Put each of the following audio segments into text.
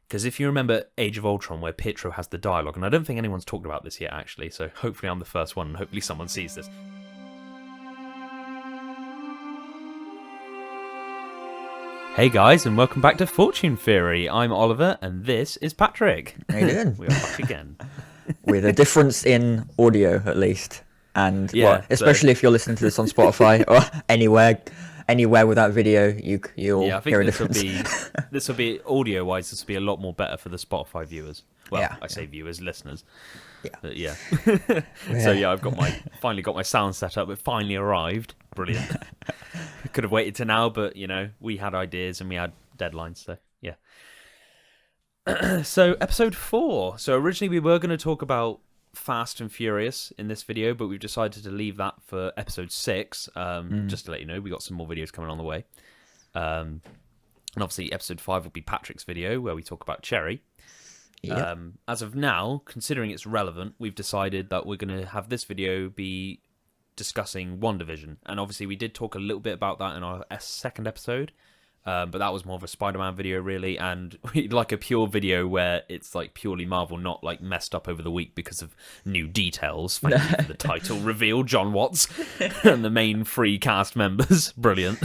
Because if you remember Age of Ultron, where Pietro has the dialogue, and I don't think anyone's talked about this yet, actually, so hopefully I'm the first one, and hopefully someone sees this. Hey guys, and welcome back to Fortune Theory. I'm Oliver, and this is Patrick. How you doing? We are back again. With a difference in audio, at least. And especially if you're listening to this on Spotify or anywhere without video, you'll I think hear a difference. This will be audio-wise. This will be a lot more better for the Spotify viewers. Well, Yeah. I say viewers, listeners. Yeah. But yeah. So yeah, I've finally got my sound set up. It finally arrived. Brilliant. Could have waited to now, but we had ideas and we had deadlines. So yeah. So episode 4. So originally we were going to talk about Fast and Furious in this video, but we've decided to leave that for episode 6. Just to let you know, we got some more videos coming on the way. And obviously episode 5 will be Patrick's video where we talk about Cherry. Yep. As of now, considering it's relevant, we've decided that we're going to have this video be discussing Wandavision. And obviously we did talk a little bit about that in our second episode. But that was more of a Spider-Man video, really, and we'd like a pure video where it's like purely Marvel, not like messed up over the week because of new details. Thank you for the title reveal, John Watts, and the main 3 cast members. Brilliant.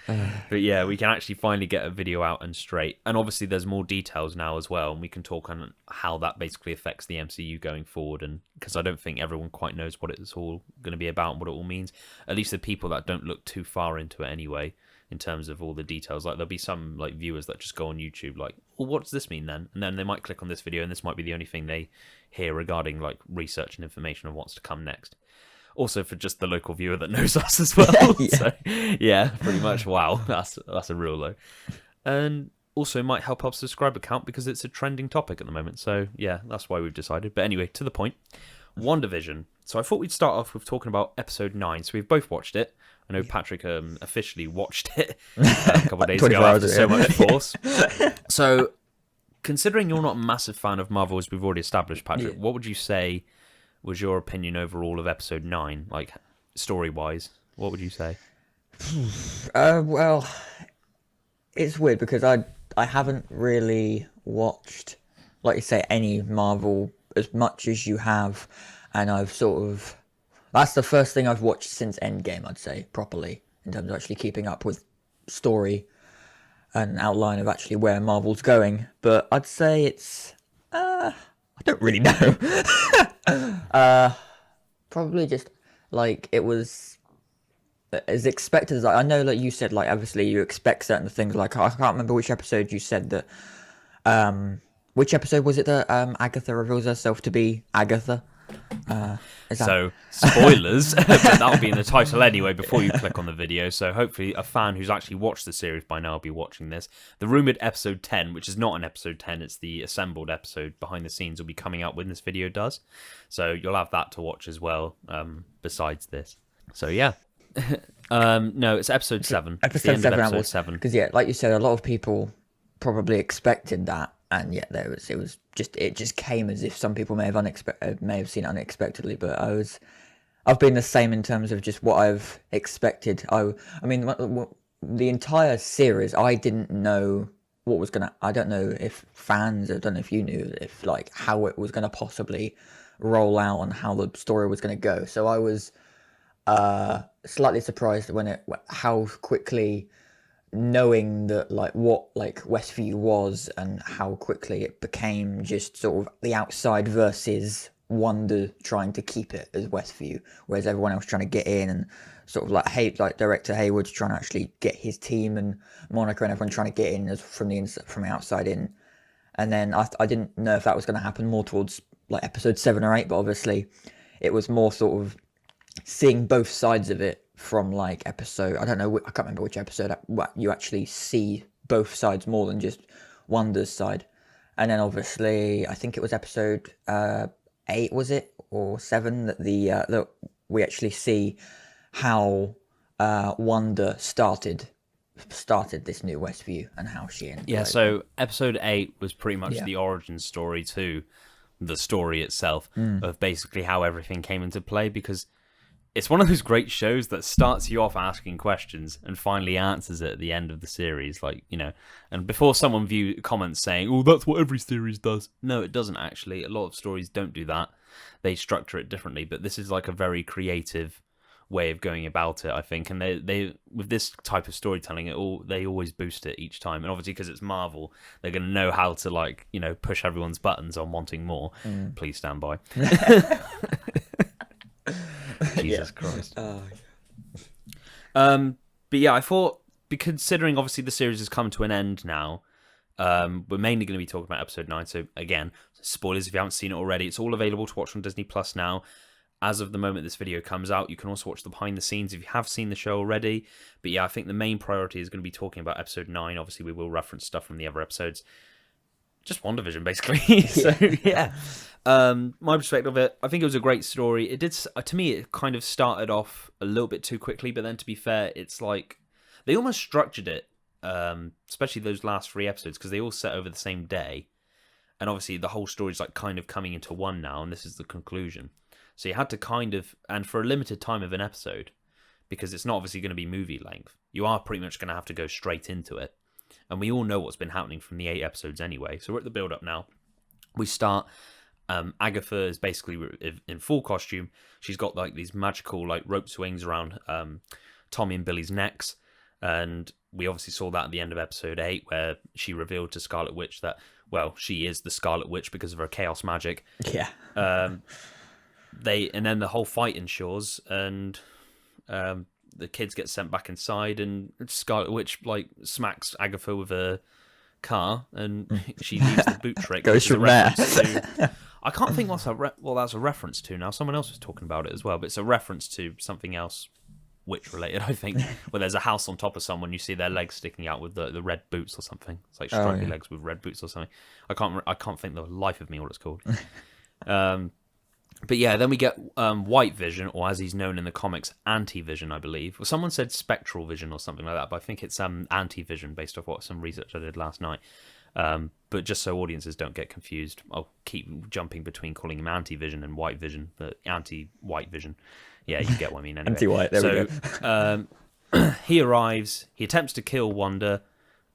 But yeah, we can actually finally get a video out and straight. And obviously there's more details now as well, and we can talk on how that basically affects the MCU going forward. And because I don't think everyone quite knows what it's all going to be about and what it all means, at least the people that don't look too far into it anyway. In terms of all the details, like there'll be some like viewers that just go on YouTube like, well, what does this mean then? And then they might click on this video and this might be the only thing they hear regarding like research and information on what's to come next. Also for just the local viewer that knows us as well. Yeah. So yeah, pretty much. Wow, that's a real low. And also might help our subscriber count because it's a trending topic at the moment. So yeah, that's why we've decided. But anyway, to the point. Wandavision. So I thought we'd start off with talking about episode 9. So we've both watched it. I know Patrick officially watched it a couple of days ago after so much force. So, considering you're not a massive fan of Marvel, as we've already established, Patrick, what would you say was your opinion overall of episode 9, like story-wise? What would you say? Well, it's weird because I haven't really watched, like you say, any Marvel as much as you have, and I've sort of... That's the first thing I've watched since Endgame, I'd say, properly, in terms of actually keeping up with story and outline of actually where Marvel's going. But I'd say it's... I don't really know. Probably just, like, it was as expected as... I know, like you said, like, obviously you expect certain things. Like, I can't remember which episode you said that... which episode was it that Agatha reveals herself to be Agatha? So, spoilers, but that'll be in the title anyway before you click on the video, so hopefully a fan who's actually watched the series by now will be watching this. The rumoured episode 10, which is not an episode 10, it's the assembled episode behind the scenes, will be coming out when this video does, so you'll have that to watch as well, besides this. So yeah. No, it's episode 7. Episode 7. Episode 7. Because yeah, like you said, a lot of people probably expected that. And yet it just came as if some people may have seen it unexpectedly, but I've been the same in terms of just what I've expected. I mean, the entire series, I didn't know what was I don't know if fans, I don't know if you knew, if like how it was gonna possibly roll out and how the story was gonna go. So I was slightly surprised how quickly, knowing that like what like Westview was and how quickly it became just sort of the outside versus Wanda trying to keep it as Westview, whereas everyone else trying to get in, and sort of like director Hayward's trying to actually get his team, and Monica and everyone trying to get in as from the outside in. And then I didn't know if that was going to happen more towards like episode 7 or 8, but obviously it was more sort of seeing both sides of it. From like episode, I don't know, I can't remember which episode you actually see both sides more than just Wanda's side. And then obviously, I think it was episode 8, was it, or 7, that that we actually see how Wanda started this new Westview and how she ended. Yeah, so episode 8 was pretty much the origin story to the story itself of basically how everything came into play, because it's one of those great shows that starts you off asking questions and finally answers it at the end of the series. Like, you know, and before someone comments saying, "Oh, that's what every series does." No, it doesn't actually. A lot of stories don't do that. They structure it differently, but this is like a very creative way of going about it, I think. And they with this type of storytelling, they always boost it each time. And obviously, because it's Marvel, they're going to know how to, like, you know, push everyone's buttons on wanting more. Please stand by. Jesus Christ. But yeah, I thought, considering obviously the series has come to an end now, we're mainly going to be talking about episode 9. So again, spoilers if you haven't seen it already. It's all available to watch on Disney Plus now. As of the moment this video comes out, you can also watch the behind the scenes if you have seen the show already. But yeah, I think the main priority is going to be talking about episode 9. Obviously, we will reference stuff from the other episodes. Just WandaVision, basically. So yeah, my perspective of it, I think it was a great story. It did, to me, it kind of started off a little bit too quickly, but then to be fair, it's like they almost structured it, especially those last 3 episodes, because they all set over the same day, and obviously the whole story is like kind of coming into one now, and this is the conclusion. So you had to kind of, and for a limited time of an episode, because it's not obviously going to be movie length, you are pretty much going to have to go straight into it. And we all know what's been happening from the 8 episodes anyway. So we're at the build-up now. We start, Agatha is basically in full costume. She's got like these magical like rope swings around Tommy and Billy's necks. And we obviously saw that at the end of episode 8, where she revealed to Scarlet Witch that, well, she is the Scarlet Witch because of her chaos magic. Yeah. And then the whole fight ensures, and the kids get sent back inside, and Scarlet Witch like smacks Agatha with a car, and she leaves the boot trick. Goes from there. I can't think what's that's a reference to now. Someone else was talking about it as well, but it's a reference to something else witch related, I think. Where there's a house on top of someone, you see their legs sticking out with the red boots or something. It's like stripy legs with red boots or something. I can't think the life of me what it's called. But yeah, then we get White Vision, or as he's known in the comics, Anti-Vision, I believe. Well, someone said Spectral Vision or something like that, but I think it's Anti-Vision based off some research I did last night. But just so audiences don't get confused, I'll keep jumping between calling him Anti-Vision and White Vision, but Anti-White Vision. Yeah, you get what I mean anyway. Anti-White, there we go. He arrives, he attempts to kill Wanda,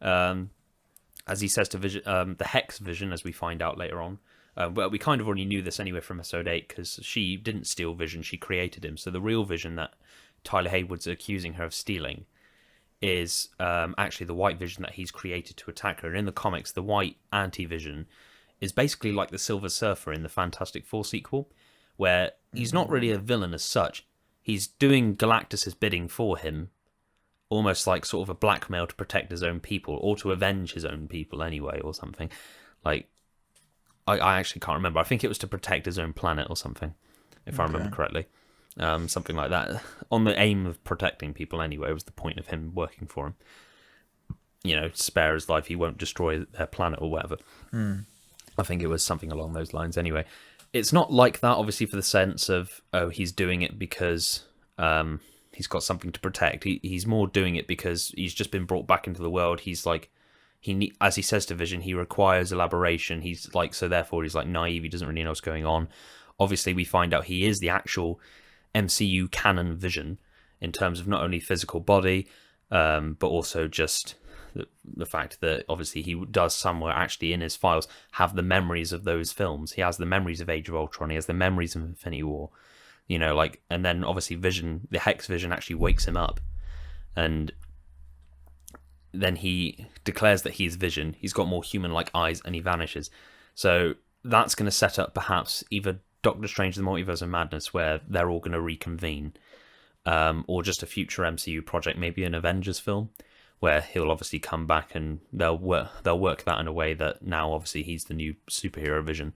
as he says to Vision, the Hex Vision, as we find out later on. Well, we kind of already knew this anyway from episode 8, because she didn't steal Vision, she created him. So the real Vision that Tyler Hayward's accusing her of stealing is actually the White Vision that he's created to attack her. And in the comics, the White Anti-Vision is basically like the Silver Surfer in the Fantastic Four sequel, where he's not really a villain as such. He's doing Galactus' bidding for him, almost like sort of a blackmail to protect his own people, or to avenge his own people anyway, or something. Like, I actually can't remember. I think it was to protect his own planet or something, if I remember correctly. Something like that. On the aim of protecting people anyway, was the point of him working for him. You know, spare his life, he won't destroy their planet or whatever. I think it was something along those lines anyway. It's not like that, obviously, for the sense of, oh, he's doing it because he's got something to protect. He's more doing it because he's just been brought back into the world. He's like, as he says to Vision, he requires elaboration. He's like, so therefore he's like naive. He doesn't really know what's going on. Obviously, we find out he is the actual MCU canon Vision in terms of not only physical body, but also just the fact that obviously he does somewhere actually in his files have the memories of those films. He has the memories of Age of Ultron. He has the memories of Infinity War. You know, like, and then obviously Vision, the Hex Vision, actually wakes him up, and then he declares that he's Vision. He's got more human-like eyes, and he vanishes. So that's going to set up perhaps either Doctor Strange: The Multiverse of Madness, where they're all going to reconvene, or just a future MCU project, maybe an Avengers film, where he'll obviously come back and they'll work that in a way that now obviously he's the new superhero Vision.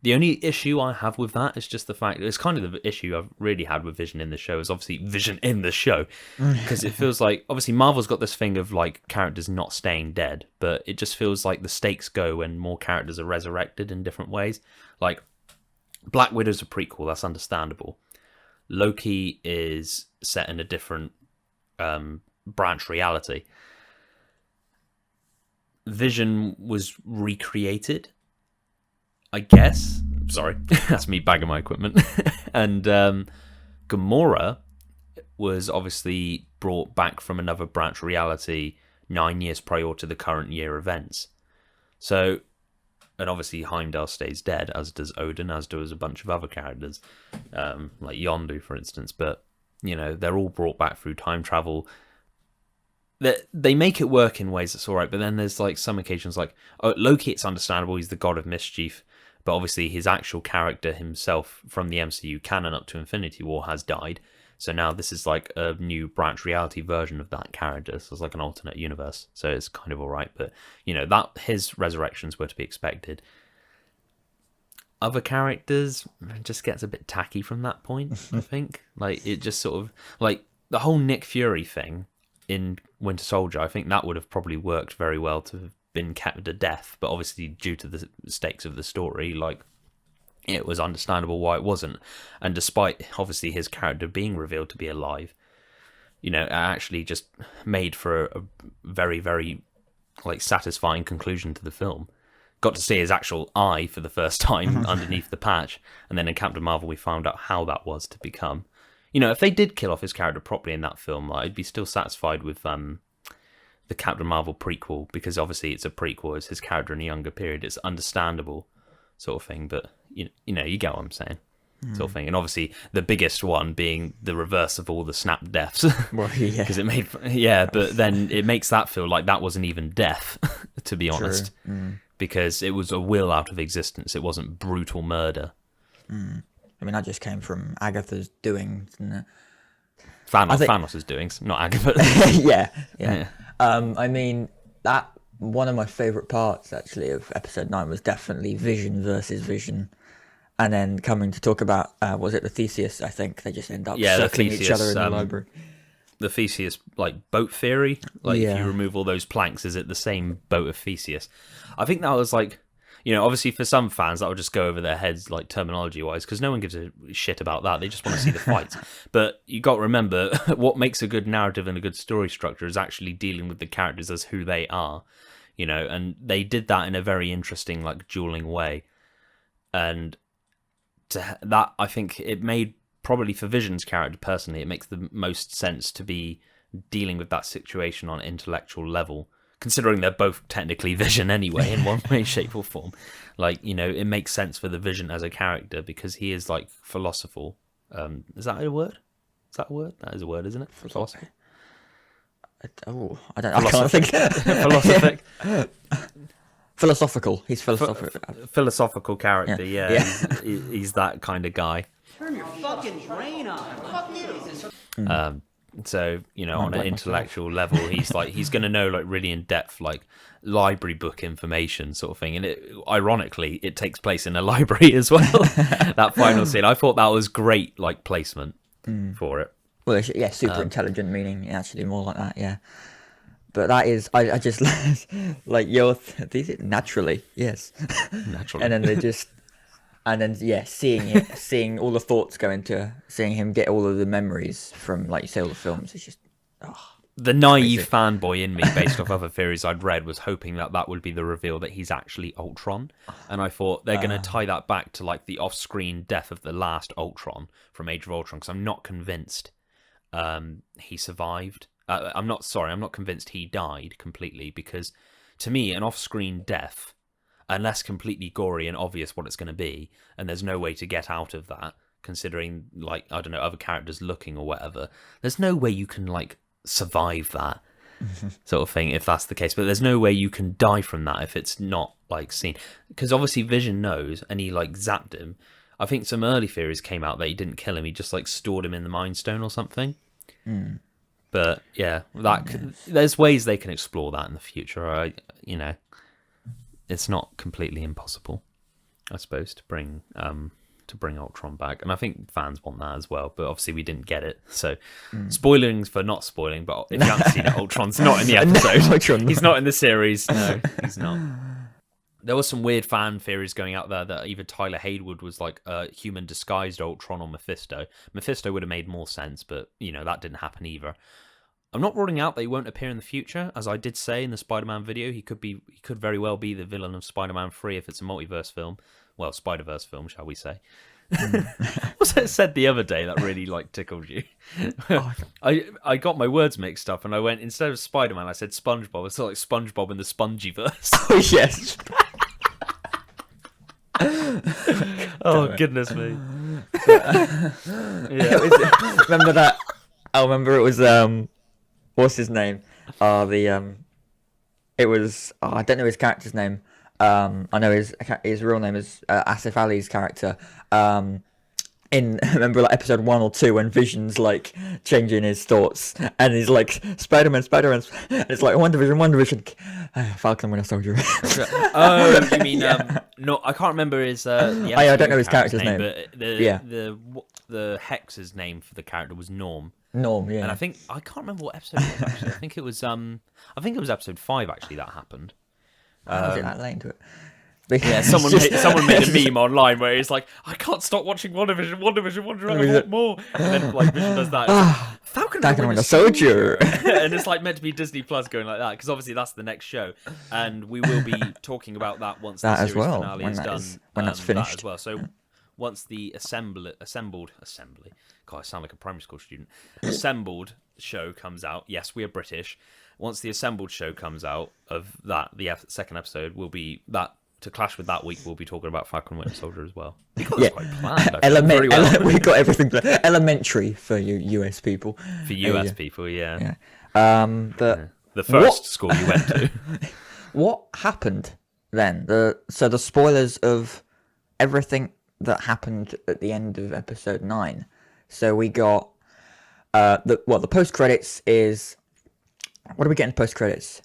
The only issue I have with that is just the fact, it's kind of the issue I've really had with Vision in the show, is obviously Vision in the show, because it feels like, obviously Marvel's got this thing of like characters not staying dead, but it just feels like the stakes go when more characters are resurrected in different ways. Like Black Widow's a prequel, that's understandable. Loki is set in a different branch reality. Vision was recreated, I guess. Sorry, that's me bagging my equipment. And Gamora was obviously brought back from another branch reality 9 years prior to the current year events. So, and obviously Heimdall stays dead, as does Odin, as does a bunch of other characters, like Yondu, for instance. But, you know, they're all brought back through time travel. They make it work in ways that's all right, but then there's like some occasions like Loki, it's understandable, he's the god of mischief, but obviously his actual character himself from the MCU canon up to Infinity War has died. So now this is like a new branch reality version of that character. So it's like an alternate universe. So it's kind of all right. But, you know, that his resurrections were to be expected. Other characters just gets a bit tacky from that point, I think. Like, it just sort of... Like, the whole Nick Fury thing in Winter Soldier, I think that would have probably worked very well to have been kept to death. But obviously, due to the stakes of the story, like... it was understandable why it wasn't. And despite, obviously, his character being revealed to be alive, you know, it actually just made for a very, very, like, satisfying conclusion to the film. Got to see his actual eye for the first time underneath the patch. And then in Captain Marvel, we found out how that was to become. You know, if they did kill off his character properly in that film, like, I'd be still satisfied with the Captain Marvel prequel, because obviously it's a prequel, it's his character in a younger period. It's understandable sort of thing, but you know, you get what I'm saying, sort of thing. And obviously the biggest one being the reverse of all the snap deaths. Well, yeah. Because it made, but then it makes that feel like that wasn't even death, to be honest, because it was a will out of existence. It wasn't brutal murder. I mean, that just came from Agatha's doings, didn't it? Thanos' doings, not Agatha. yeah. I mean, that one of my favourite parts, actually, of episode 9 was definitely Vision versus Vision. And then coming to talk about, was it the Theseus, I think? They just end up circling each other in the library. The Theseus, like, boat theory. Like, if you remove all those planks, is it the same boat of Theseus? I think that was, like, you know, obviously for some fans, that would just go over their heads, like, terminology-wise, because no one gives a shit about that. They just want to see the fights. But you got to remember, what makes a good narrative and a good story structure is actually dealing with the characters as who they are. You know, and they did that in a very interesting, like, dueling way. And that, I think it made, probably for Vision's character personally, it makes the most sense to be dealing with that situation on an intellectual level, considering they're both technically Vision anyway, in one way, shape, or form. Like, you know, it makes sense for the Vision as a character because he is, like, philosophical. Is that a word? Is that a word? That is a word, isn't it? Philosophy. I can't think. Philosophic. Philosophical. He's philosophical. Philosophical character, yeah. He's that kind of guy. Turn your fucking brain on. Fuck you. So, you know, on an intellectual level, he's going to know, like, really in-depth, like, library book information sort of thing. And ironically, it takes place in a library as well. That final scene. I thought that was great, like, placement for it. Well, yeah, super intelligent, meaning actually more like that, yeah. But that is, I just, like, naturally, yes. Naturally. And then seeing all the thoughts go into, seeing him get all of the memories from, like you say, all the films, it's just, the naive fanboy in me, based off other theories I'd read, was hoping that would be the reveal that he's actually Ultron. And I thought they're going to tie that back to, like, the off-screen death of the last Ultron from Age of Ultron, because I'm not convinced he survived. I'm not convinced he died completely, because to me, an off-screen death, unless completely gory and obvious what it's going to be, and there's no way to get out of that, considering, like, I don't know, other characters looking or whatever, there's no way you can, like, survive that sort of thing if that's the case. But there's no way you can die from that if it's not, like, seen. Because obviously Vision knows, and he, like, zapped him. I think some early theories came out that he didn't kill him, he just, like, stored him in the Mind Stone or something. But yeah, there's ways they can explore that in the future. You know, it's not completely impossible, I suppose, to bring Ultron back, and I think fans want that as well. But obviously, we didn't get it. So, spoilings for not spoiling. But if you haven't seen it, Ultron's not in the episode. He's not in the series. No, he's not. There was some weird fan theories going out there that either Tyler Hayward was like a human disguised Ultron or Mephisto. Mephisto would have made more sense, but, you know, that didn't happen either. I'm not ruling out that he won't appear in the future. As I did say in the Spider-Man video, he could very well be the villain of Spider-Man 3 if it's a multiverse film. Well, Spider-Verse film, shall we say. What's it said the other day that really like tickled you? I got my words mixed up and I went, instead of Spider-Man, I said SpongeBob. It's like SpongeBob in the Spongyverse. Oh yes. Oh goodness me. Remember that? I remember it was what's his name? It was I don't know his character's name. I know his real name is Asif Ali's character. Remember like episode 1 or 2 when Vision's like changing his thoughts and he's like Spider-Man, and it's like Wandavision, Falcon Winter Soldier. Oh, you mean no? I can't remember his. I don't know his character's name. But the Hex's name for the character was Norm. Norm, yeah. And I can't remember what episode it was actually. I think it was episode 5 actually that happened. Was it that late into it? Yeah, someone made a meme online where it's like, I can't stop watching Wandavision, I want more. And then like Vision does that. Like, Falcon and Winter Soldier. And it's like meant to be Disney Plus going like that because obviously that's the next show, and we will be talking about that once the series finale is done. When that's finished that as well. So once the assembled, God, I sound like a primary school student. Assembled show comes out. Yes, we are British. Once the assembled show comes out of that, the second episode will be that. To clash with that week, we'll be talking about Falcon Winter Soldier as well. We got it quite planned. We got everything planned. Elementary for you US people. For US people, yeah. But the first school you went to. What happened then? So the spoilers of everything that happened at the end of episode 9. So we got the post credits is. What do we get in post credits?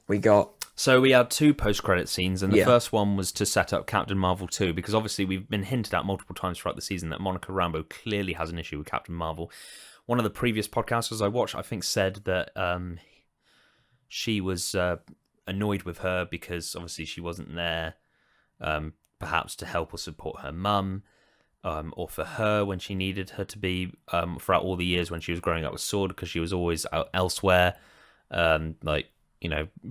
So we had 2 post-credit scenes, and the first one was to set up Captain Marvel 2, because obviously we've been hinted at multiple times throughout the season that Monica Rambeau clearly has an issue with Captain Marvel. One of the previous podcasters I watched, I think, said that she was annoyed with her because obviously she wasn't there, perhaps to help or support her mum, or for her when she needed her to be throughout all the years when she was growing up with S.W.O.R.D, because she was always out elsewhere,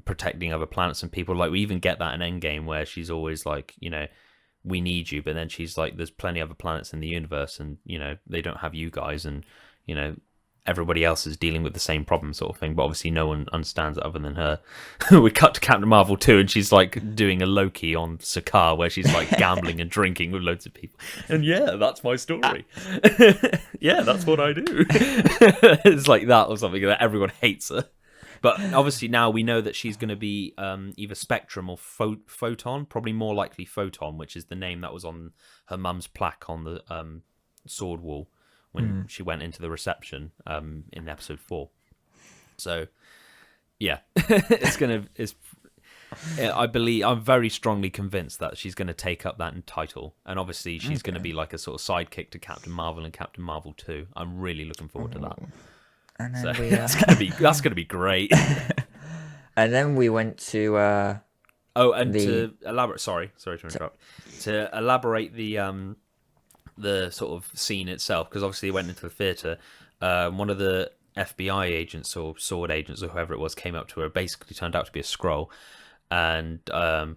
protecting other planets and people. Like, we even get that in Endgame where she's always like, we need you, but then she's like, there's plenty of other planets in the universe and, they don't have you guys, and, everybody else is dealing with the same problem sort of thing, but obviously no one understands it other than her. We cut to Captain Marvel 2 and she's like doing a Loki on Sakaar where she's like gambling and drinking with loads of people. And yeah, that's my story. Yeah, that's what I do. It's like that or something that everyone hates her. But obviously now we know that she's going to be either Spectrum or Photon, probably more likely Photon, which is the name that was on her mum's plaque on the sword wall when she went into the reception in episode 4. So, yeah, I'm very strongly convinced that she's going to take up that title, and obviously she's going to be like a sort of sidekick to Captain Marvel and Captain Marvel 2. I'm really looking forward to that. And then that's gonna be great. And then we went to to elaborate. Sorry to interrupt. To elaborate the sort of scene itself, because obviously it went into the theater. One of the FBI agents or sword agents or whoever it was came up to her. Basically, turned out to be a Skrull, and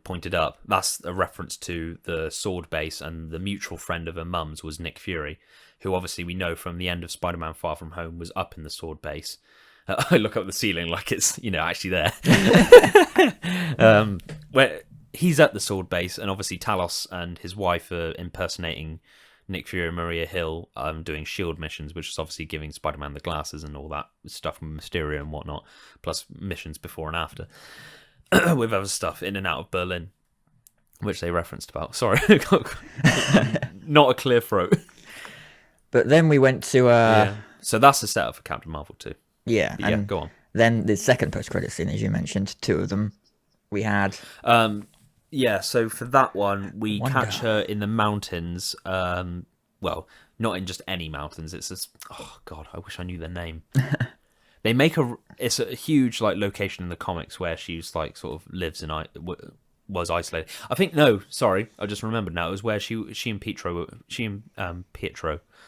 pointed up. That's a reference to the sword base, and the mutual friend of her mum's was Nick Fury, who obviously we know from the end of Spider-Man Far From Home was up in the sword base. I look up the ceiling like it's, actually there. Where he's at the sword base, and obviously Talos and his wife are impersonating Nick Fury and Maria Hill, doing S.H.I.E.L.D. missions, which is obviously giving Spider-Man the glasses and all that stuff from Mysterio and whatnot, plus missions before and after, with other stuff in and out of Berlin, which they referenced about. Sorry, not a clear throat. But then we went to So that's the setup for Captain Marvel 2. Yeah, yeah. Go on. Then the second post-credit scene, as you mentioned, 2 of them. We had. So for that one, we Wanda. catch her in the mountains. Well, not in just any mountains. It's just, oh god, I wish I knew their name. They make it's a huge like location in the comics where she's like sort of lives in was isolated. I think I just remembered now. It was where she and Pietro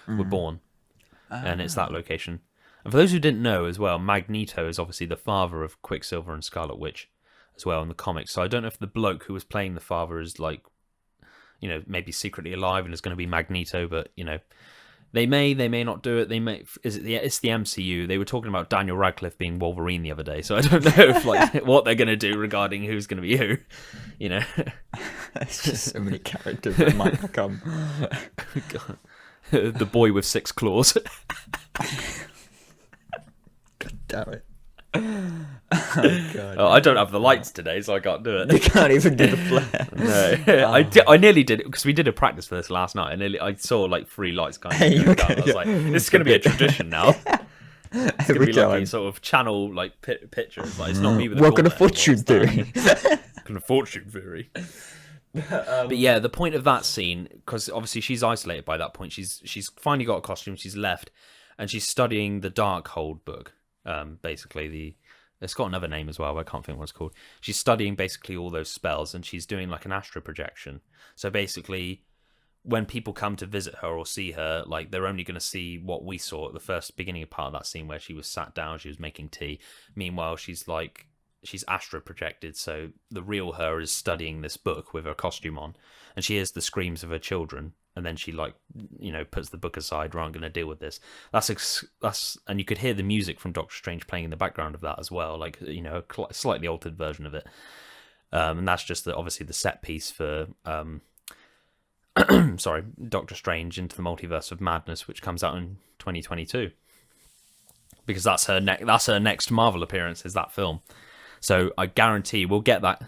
were born, and it's that location. And for those who didn't know as well, Magneto is obviously the father of Quicksilver and Scarlet Witch as well in the comics. So I don't know if the bloke who was playing the father is like maybe secretly alive and is going to be Magneto, but they may not do it. They may. It's the MCU. They were talking about Daniel Radcliffe being Wolverine the other day, so I don't know if what they're going to do regarding who's going to be who. There's just so many characters that might become. God. The boy with 6 claws. God damn it. Oh, God. Oh, I don't have the lights today, so I can't do it. You can't even do the flare. No, I nearly did it because we did a practice for this last night. I saw like 3 lights kind of go down. I was like, this is going to be a tradition now. It's going to be like a sort of channel like picture. It's like, it's not me with what kind of fortune theory? Kind of fortune theory. But yeah, the point of that scene, because obviously she's isolated by that point. She's finally got a costume. She's left, and she's studying the Darkhold book. Basically, it's got another name as well, but I can't think what it's called. She's studying basically all those spells, and she's doing like an astral projection. So basically, when people come to visit her or see her, like they're only going to see what we saw at the first beginning part of that scene where she was sat down, she was making tea. Meanwhile, she's astral projected, so the real her is studying this book with her costume on, and she hears the screams of her children, and then she puts the book aside. Right, I'm going to deal with this. That's and you could hear the music from Doctor Strange playing in the background of that as well, like a slightly altered version of it. And that's just obviously the set piece for sorry, Doctor Strange Into the Multiverse of Madness, which comes out in 2022, because that's her next Marvel appearance, is that film. So I guarantee we'll get that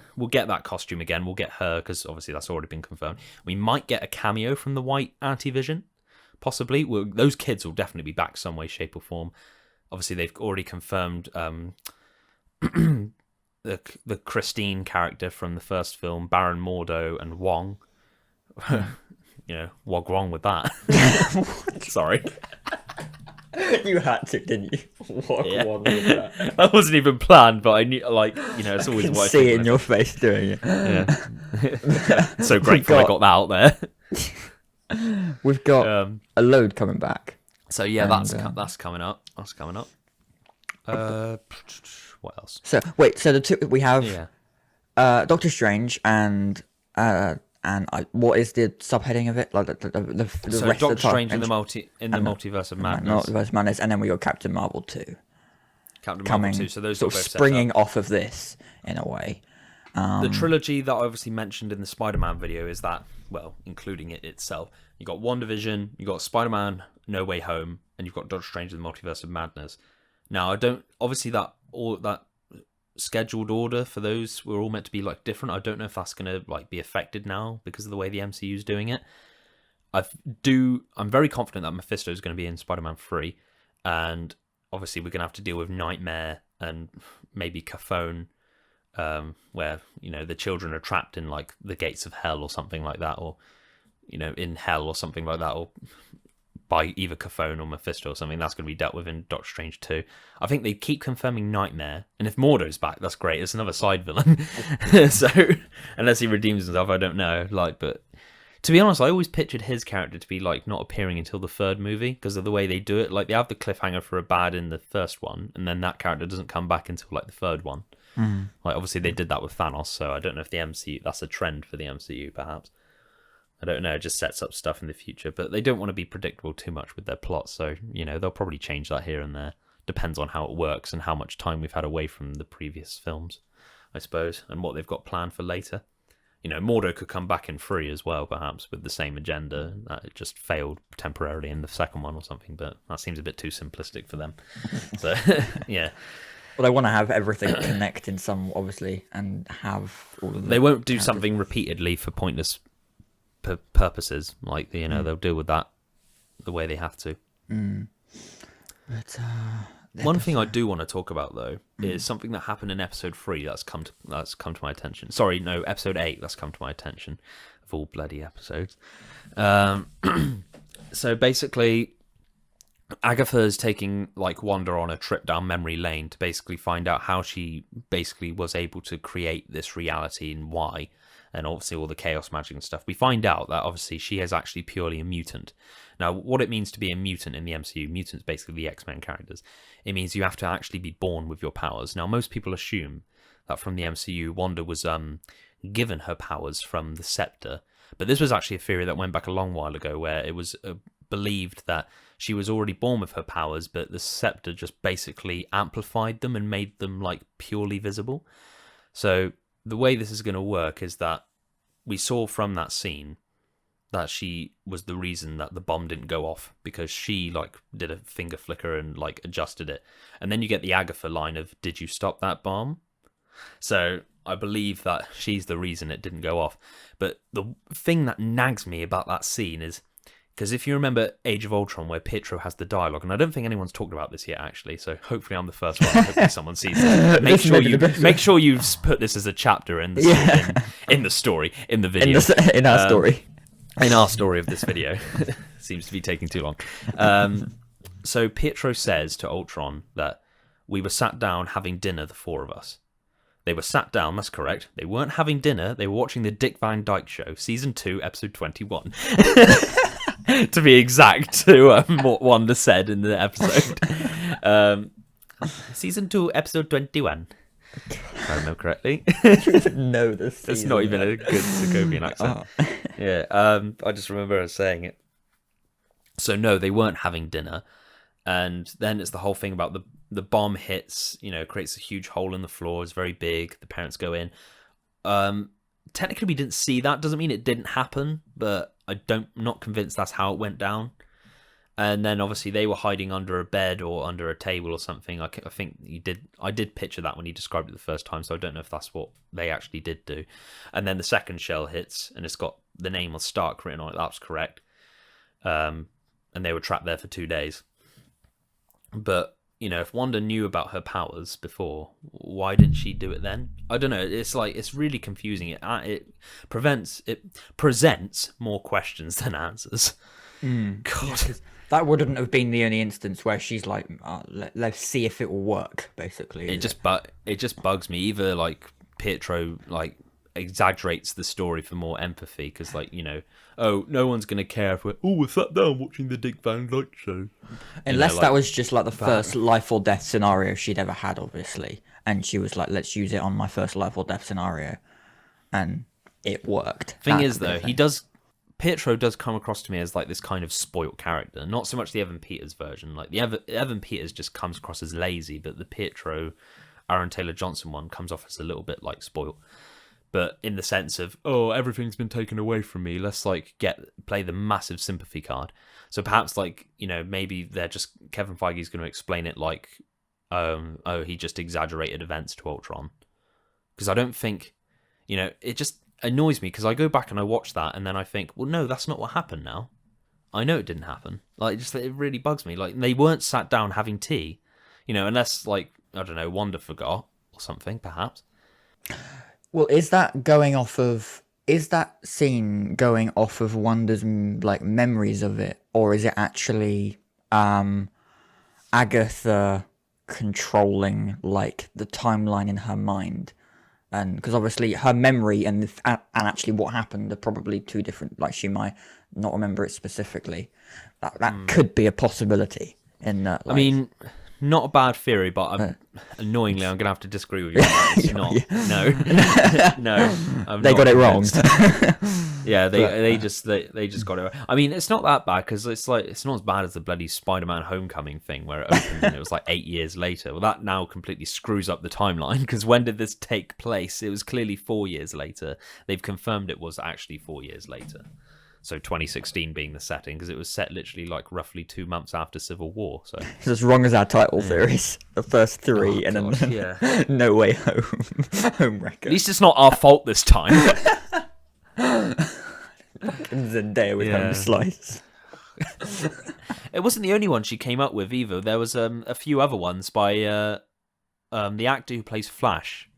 costume again. We'll get her, because obviously that's already been confirmed. We might get a cameo from the White Anti-Vision, possibly. Those kids will definitely be back some way, shape, or form. Obviously, they've already confirmed the Christine character from the first film, Baron Mordo and Wong. What's wrong with that? Sorry. You had to, didn't you? What one was that? That wasn't even planned, but I knew, it's always what I see it in your face doing it. Yeah. So grateful I got that out there. We've got a load coming back. So yeah, that's coming up. That's coming up. What else? So wait, so the two we have, Doctor Strange and what is the subheading of it? Like the so rest Doctor of the Strange in the Multiverse of Madness. Multiverse of Madness, and then we got Captain Marvel 2. Marvel 2. So those sort are of both springing off of this in a way. The trilogy that I obviously mentioned in the Spider-Man video is that, well, including it itself, you got WandaVision, you got Spider-Man No Way Home, and you've got Doctor Strange in the Multiverse of Madness. Now, obviously that scheduled order for those were all meant to be different. I don't know if that's going to be affected now because of the way the MCU is doing it. I'm very confident that Mephisto is going to be in Spider-Man 3, and obviously we're going to have to deal with Nightmare and maybe Cafone, where the children are trapped in the gates of hell or something like that, or in hell or something like that, or by either Cafone or Mephisto or something. That's going to be dealt with in Doctor Strange 2. I think they keep confirming Nightmare, and if Mordo's back, that's great. It's another side villain. So unless he redeems himself, I don't know. But to be honest, I always pictured his character to be not appearing until the 3rd movie because of the way they do it. They have the cliffhanger for a bad in the first one, and then that character doesn't come back until the 3rd one. Obviously they did that with Thanos, so I don't know if the MCU, that's a trend for the MCU perhaps. I don't know, it just sets up stuff in the future, but they don't want to be predictable too much with their plot, so they'll probably change that here and there. Depends on how it works and how much time we've had away from the previous films, I suppose, and what they've got planned for later. Mordo could come back in 3 as well, perhaps, with the same agenda. That it just failed temporarily in the second one or something, but that seems a bit too simplistic for them. So, yeah. Well, they want to have everything connect in some, obviously, and have all of the They won't do something repeatedly for pointless purposes. They'll deal with that the way they have to. But one thing I do want to talk about though is something that happened in episode 3 that's come to my attention. Sorry, no, episode 8 that's come to my attention of all bloody episodes. So basically, Agatha is taking Wanda on a trip down memory lane to basically find out how she basically was able to create this reality and why. And obviously all the chaos magic and stuff. We find out that obviously she is actually purely a mutant. Now, what it means to be a mutant in the MCU, mutants basically the X-Men characters, it means you have to actually be born with your powers. Now, most people assume that from the MCU, Wanda was given her powers from the scepter. But this was actually a theory that went back a long while ago, where it was believed that she was already born with her powers, but the scepter just basically amplified them and made them like purely visible. So the way this is going to work is that we saw from that scene that she was the reason that the bomb didn't go off, because she like did a finger flicker and like adjusted it. And then you get the Agatha line of, "Did you stop that bomb?" So I believe that she's the reason it didn't go off. But the thing that nags me about that scene is, because if you remember Age of Ultron, where Pietro has the dialogue, and I don't think anyone's talked about this yet, actually, so hopefully I'm the first one. Hopefully someone sees it. Make sure you put this as a chapter in the story, in the video, in our story. In our story of this video. Seems to be taking too long. So Pietro says to Ultron that we were sat down having dinner, the four of us. They were sat down, that's correct. They weren't having dinner, they were watching the Dick Van Dyke Show, Season 2, Episode 21. To be exact to what Wanda said in the episode. Season 2, Episode 21. If I remember correctly. No, this It's not even a good Sokovian accent. Oh. Yeah, I just remember her saying it. So no, they weren't having dinner. And then it's the whole thing about the bomb hits, creates a huge hole in the floor. It's very big. The parents go in. Technically, we didn't see that. Doesn't mean it didn't happen, but I'm not convinced that's how it went down. And then obviously they were hiding under a bed or under a table or something. I think I did picture that when you described it the first time, so I don't know if that's what they actually did do. And then the second shell hits, and it's got the name of Stark written on it. That's correct. And they were trapped there for 2 days. But if Wanda knew about her powers before, why didn't she do it then? I don't know. It's really confusing. It presents more questions than answers. God. Yeah, that wouldn't have been the only instance where she's like, let's see if it will work, basically. It just bugs me. Either like Pietro like exaggerates the story for more empathy, because no one's gonna care if we're sat down watching the Dick Van Dyke Show. Unless that was just like the first life or death scenario she'd ever had, obviously, and she was like, let's use it on my first life or death scenario, and it worked. Thing is though, Pietro does come across to me as like this kind of spoilt character. Not so much the Evan Peters version. Like the Evan Peters just comes across as lazy, but the Pietro Aaron Taylor Johnson one comes off as a little bit like spoilt. But in the sense of, everything's been taken away from me. Let's like play the massive sympathy card. So perhaps maybe they're just Kevin Feige's going to explain it like, he just exaggerated events to Ultron. Because I don't think, it just annoys me, because I go back and I watch that and then I think, well, no, that's not what happened now. I know it didn't happen. It really bugs me. Like, they weren't sat down having tea, unless, I don't know, Wanda forgot or something, perhaps. Well, is that scene going off of Wanda's memories of it, or is it actually Agatha controlling the timeline in her mind? And because obviously her memory and actually what happened are probably two different. She might not remember it specifically. That could be a possibility. In that, I mean, not a bad theory, but annoyingly, I'm gonna have to disagree with you. It's not. Yeah. No. They got it wrong. Yeah, they just got it wrong. I mean, it's not that bad, because it's not as bad as the bloody Spider-Man Homecoming thing where it opened and it was 8 years later. Well, that now completely screws up the timeline, because when did this take place? It was clearly 4 years later. They've confirmed it was actually 4 years later. So 2016 being the setting, because it was set literally roughly 2 months after Civil War. So it's as wrong as our title theories. The first three, and then No Way Home, Home Wrecker. At least it's not our fault this time. Zendaya with Home Slice. It wasn't the only one she came up with either. There was a few other ones by the actor who plays Flash.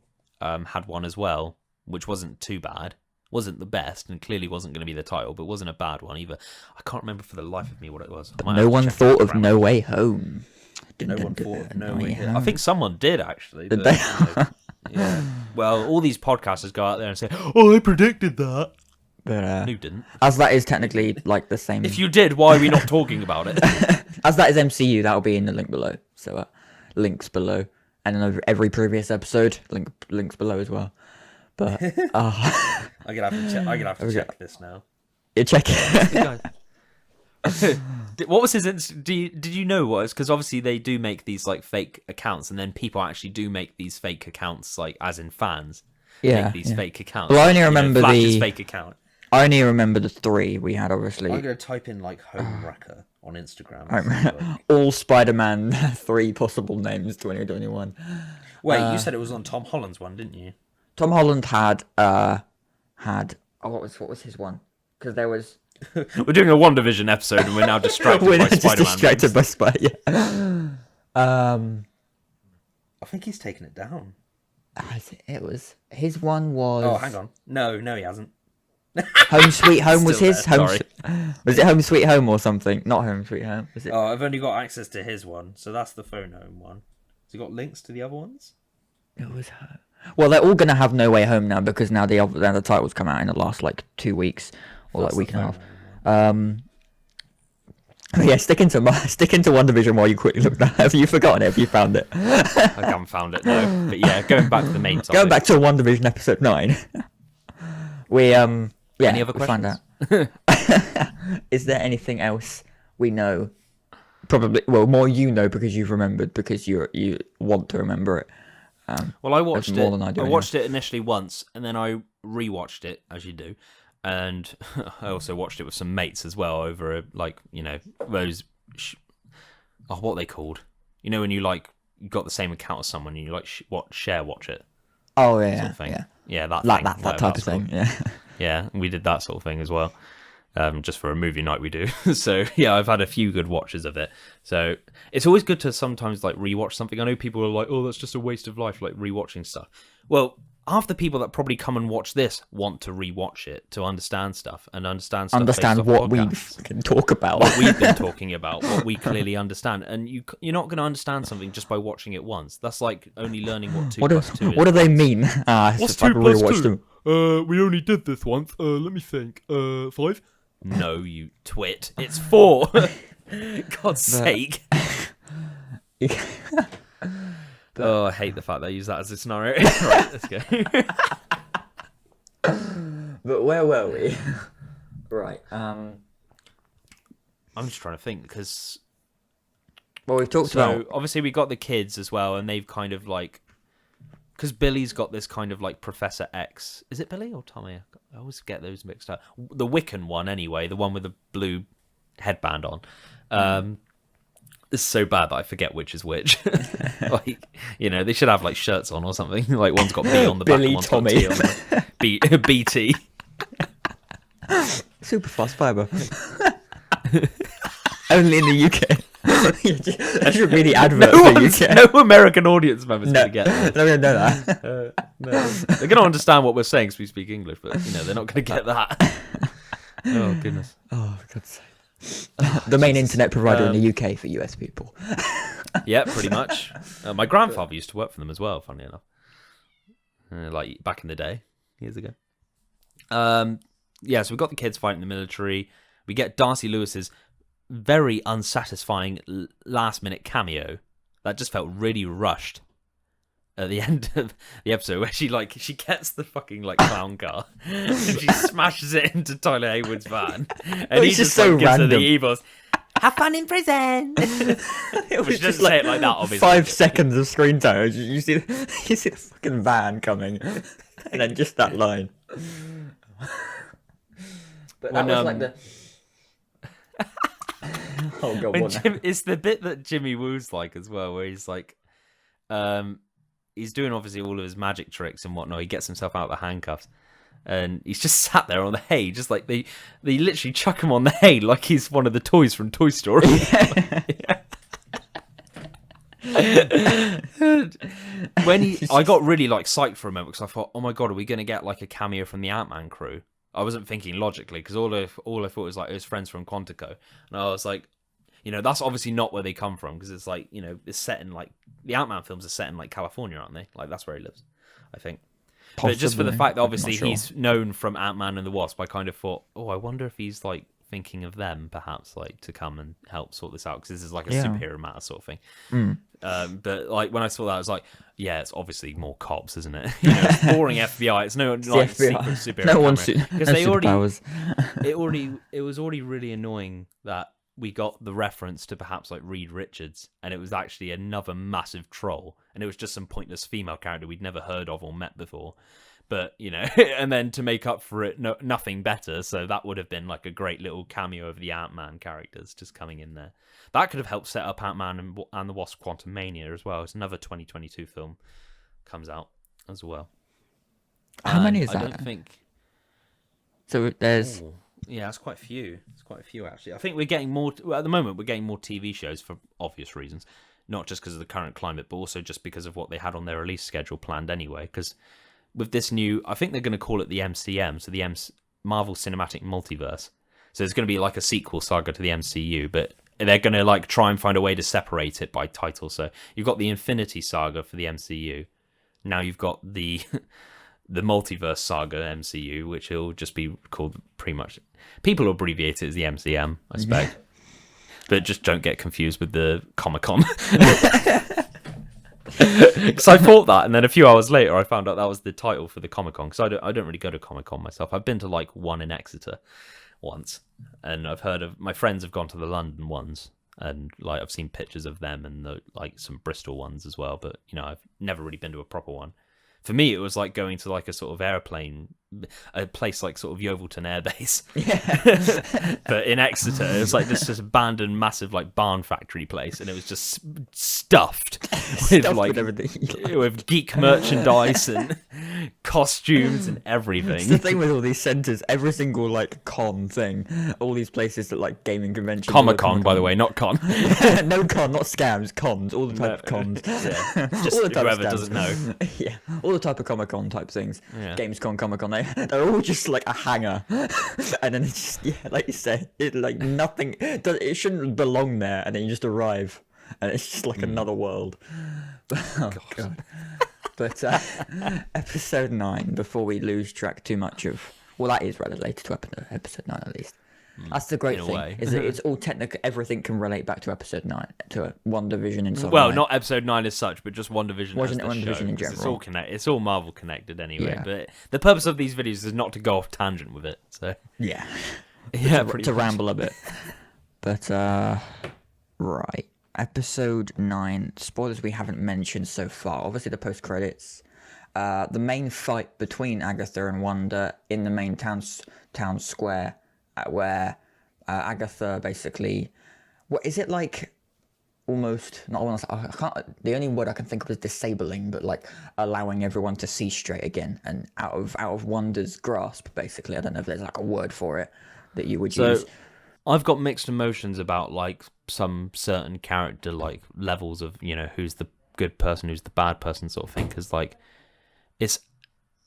Had one as well, which wasn't too bad. Wasn't the best, and clearly wasn't going to be the title, but wasn't a bad one either. I can't remember for the life of me what it was. But no one thought of No Way Home. No one thought of No Way Home. I think someone did, actually. Did they? Yeah. Well, all these podcasters go out there and say, I predicted that. But who didn't? As that is technically the same. If you did, why are we not talking about it? As that is MCU, that'll be in the link below. So links below, and then every previous episode, links below as well. But I'm gonna have to check this now. you check What was his? Did you know what? Because obviously they do make these like fake accounts, and then people actually do make these fake accounts, like as in fans. Yeah, make these yeah. fake accounts. Well, I only You know, remember Flash's the- fake account. I only remember the 3 we had, obviously. I'm gonna type in like home wrecker on Instagram. All Spider-Man 3 possible names 2021. Wait, you said it was on Tom Holland's one, didn't you? Tom Holland had what was his one? Because there was We're doing a Wandavision episode, and we're now distracted we're by just Spider-Man. distracted by Spider. Yeah. I think he's taken it down. It was his one was. Oh, hang on. No, he hasn't. Home Sweet Home was Still his. there, Home, sorry. was it Home Sweet Home or something? Not Home Sweet Home. Was it? Oh, I've only got access to his one, so that's the phone home one. Has he got links to the other ones? It was her. Well, they're all gonna have No Way Home now because now the titles come out in the last like 2 weeks or like That's week the and a phone half. home one. Yeah, sticking to Wandavision while you quickly look that. Have you forgotten it? Have you found it? I haven't found it, no. But yeah, going back to the main topic. Going back to Wandavision episode 9. We yeah. Any other we found questions? out. Is there anything else we know? Probably, well, more you know because you've remembered because you want to remember it. Well, I watched more it. than I do I anyway. watched it initially once, and then I rewatched it as you do, and I also watched it with some mates as well over like those what are they called? You know when you like you got the same account as someone and you like watch it. Oh yeah, sort of thing. yeah. That Like thing, that whatever type of that's called. thing. Yeah. Yeah, we did that sort of thing as well. Just for a movie night we do. So yeah, I've had a few good watches of it. So it's always good to sometimes like rewatch something. I know people are like, oh, that's just a waste of life, like rewatching stuff. Well, half the people that probably come and watch this want to rewatch it to understand stuff and understand stuff Understand based off what we podcasts. can talk about. What we've been talking about, what we clearly understand. And you're not going to understand something just by watching it once. That's like only learning what 2 plus 2 is. What do they mean? It's What's just like 2 plus rewatched 2? them. We only did this once. Let me think. 5? No, you twit. It's 4. God's sake. Oh, I hate the fact they use that as a scenario. Right, let's go. But where were we? Right. I'm just trying to think because Well, we've talked about. obviously we got the kids as well, and they've kind of like because Billy's got this kind of like Professor X. Is it Billy or Tommy? I always get those mixed up. The Wiccan one, anyway, the one with the blue headband on. This is so bad that I forget which is which. Like, they should have like shirts on or something. Like one's got B on the back, Billy, and one's Tommy. got T on the BT. Super fast fiber. Only in the UK. That should be the advert for UK. No American audience members going to get that. No, we don't know that. No. They're going to understand what we're saying because we speak English, but they're not going to get that. Oh goodness. Oh, for God's sake. The main internet provider in the UK for US people. Yeah, pretty much. My grandfather used to work for them as well, funny enough. Like back in the day, years ago. Yeah, so we got the kids fighting the military. We get Darcy Lewis's very unsatisfying last-minute cameo that just felt really rushed at the end of the episode, where she gets the fucking like clown car and she smashes it into Tyler Hayward's van, and he just so like, gives her random. the evils. Have fun in prison. It was just say it like that, obviously. 5 seconds of screen time. You see the fucking van coming, and then just that line. But that When, was like the. Oh god! When What now? it's the bit that Jimmy Woo's like as well, where he's like, he's doing obviously all of his magic tricks and whatnot. He gets himself out of the handcuffs, and he's just sat there on the hay, just like they literally chuck him on the hay like he's one of the toys from Toy Story. I got really like psyched for a moment because I thought, oh my god, are we gonna get like a cameo from the Ant-Man crew? I wasn't thinking logically because all I thought was like his friends from Quantico, and I was like, that's obviously not where they come from because it's like it's set in like the Ant-Man films are set in like California, aren't they? Like that's where he lives, I think. But just for the Possibly. fact that I'm obviously not sure. he's known from Ant-Man and the Wasp, I kind of thought, oh, I wonder if he's like thinking of them perhaps like to come and help sort this out, because this is like a Yeah. superhero matter sort of thing. But like when I saw that, I was like, yeah, it's obviously more cops, isn't it? You know, it's boring FBI. It's no like FBI. secret superhero. No one's because no they already superpowers. it was already really annoying that we got the reference to perhaps like Reed Richards, and it was actually another massive troll, and it was just some pointless female character we'd never heard of or met before. But, you know, and then to make up for it, nothing better. So that would have been like a great little cameo of the Ant-Man characters just coming in there. That could have helped set up Ant-Man and the Wasp: Quantumania as well. It's another 2022 film comes out as well. How many is that? I don't think... So there's... Ooh. Yeah, it's quite a few. It's quite a few, actually. I think we're getting more... Well, at the moment, we're getting more TV shows for obvious reasons. Not just because of the current climate, but also just because of what they had on their release schedule planned anyway. Because... with this new, I think they're going to call it the MCM, so the Marvel Cinematic Multiverse. So it's going to be like a sequel saga to the MCU, but they're going to like try and find a way to separate it by title. So you've got the Infinity Saga for the MCU. Now you've got the the Multiverse Saga MCU, which will just be called pretty much... People abbreviate it as the MCM, I expect. But just don't get confused with the Comic-Con. Because I thought that, and then a few hours later I found out that was the title for the Comic-Con. Because I don't really go to Comic-Con myself. I've been to like one in Exeter once, and I've heard of... my friends have gone to the London ones, and like I've seen pictures of them and the like some Bristol ones as well. But you know, I've never really been to a proper one. For me, it was like going to like a sort of airplane, a place like sort of Yeovilton Air Base. Yeah. But in Exeter, it was like this just abandoned, massive like barn factory place, and it was just stuffed with like with everything. with geek merchandise and costumes and everything. It's the thing with all these centres, every single like con thing, all these places that like gaming conventions. Comic-Con, by the way, not con. No con, not scams, cons, all the type of cons. Yeah. Just All the type of whoever scams. doesn't know. Yeah, all the type of Comic-Con type things. Yeah. Gamescom, Comic-Con, they're all just like a hangar. And then it's just, yeah, like you said, it like nothing, it shouldn't belong there, and then you just arrive, and it's just like another world. Oh, God. But episode 9, before we lose track too much of... Well, that is related to episode 9 at least. That's the great In a thing, way. is that it's all technical. Everything can relate back to episode 9, to Wandavision in some Well, way. not episode 9 as such, but just Wandavision as the Wandavision show. in 'Cause It's general. all it's all Marvel connected anyway. Yeah. But the purpose of these videos is not to go off tangent with it. So Yeah. yeah, to pretty much. ramble a bit. But, right. Episode 9, spoilers we haven't mentioned so far. Obviously, the post-credits. The main fight between Agatha and Wanda in the main town square, where Agatha basically... What is it like? Almost... Not almost... I can't... The only word I can think of is disabling, but like allowing everyone to see straight again and out of Wanda's grasp, basically. I don't know if there's like a word for it that you would use. I've got mixed emotions about like some certain character like levels of, you know, who's the good person, who's the bad person sort of thing. Because like it's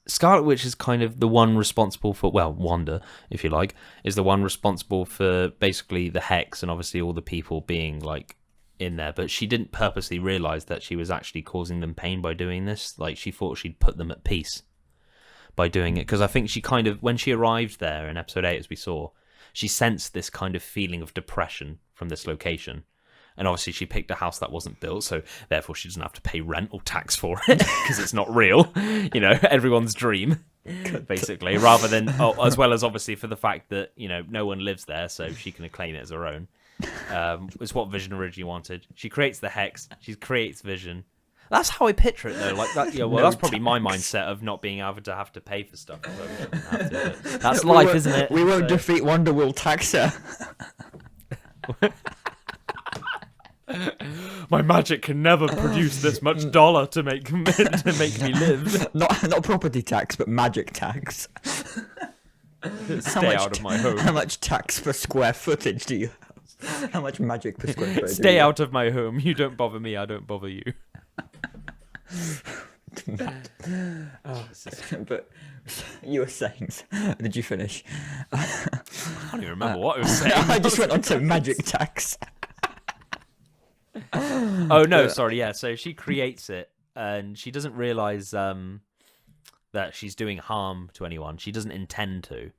Scarlet Witch is kind of the one responsible for, well, Wanda, if you like, is the one responsible for basically the hex and obviously all the people being like in there. But she didn't purposely realize that she was actually causing them pain by doing this. Like she thought she'd put them at peace by doing it. Because I think she kind of, when she arrived there in episode 8, as we saw, she sensed this kind of feeling of depression from this location. And obviously she picked a house that wasn't built, so therefore she doesn't have to pay rent or tax for it, because it's not real. You know, everyone's dream, basically, rather than, as well as obviously for the fact that, you know, no one lives there, so she can claim it as her own. It's what Vision originally wanted. She creates the hex, she creates Vision. That's how I picture it, though. Like that, yeah. Well, No that's probably my tax. mindset of not being able to have to pay for stuff. Although we shouldn't have to, but that's life, isn't it? We won't So- defeat Wanda, we'll tax her. My magic can never produce this much dollar to make me live. Not property tax, but magic tax. Stay out of my home. How much tax per square footage do you have? How much magic per square footage? Stay out of my home. You don't bother me. I don't bother you. But you were saying, did you finish? I don't even remember what I was saying. I just went on to magic tax. Oh no, sorry. Yeah, so she creates it, and she doesn't realize that she's doing harm to anyone. She doesn't intend to,